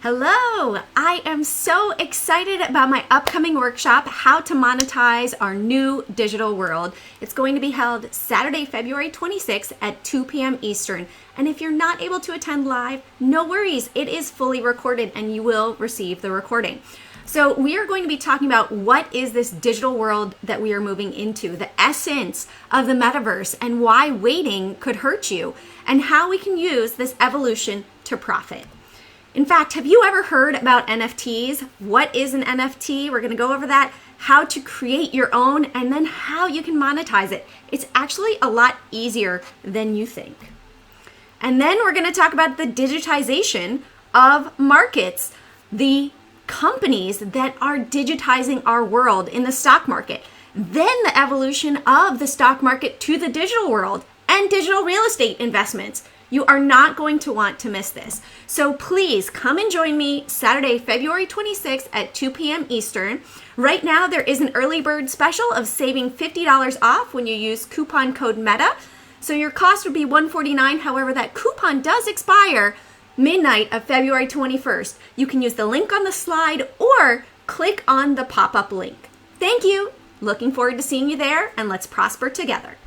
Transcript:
Hello! I am so excited about my upcoming workshop, How to Monetize Our New Digital World. It's going to be held Saturday, February 26th at 2 p.m. Eastern. And if you're not able to attend live, no worries. It is fully recorded and you will receive the recording. So we are going to be talking about what is this digital world that we are moving into, the essence of the metaverse, and why waiting could hurt you, and how we can use this evolution to profit. In fact, have you ever heard about NFTs? What is an NFT? We're going to go over that, how to create your own, and then how you can monetize it. It's actually a lot easier than you think. And then we're going to talk about the digitization of markets, the companies that are digitizing our world in the stock market. Then the evolution of the stock market to the digital world and digital real estate investments. You are not going to want to miss this. So please come and join me Saturday, February 26th at 2 p.m. Eastern. Right now, there is an early bird special of saving $50 off when you use coupon code META. So your cost would be $149. However, that coupon does expire midnight of February 21st. You can use the link on the slide or click on the pop-up link. Thank you. Looking forward to seeing you there, and let's prosper together.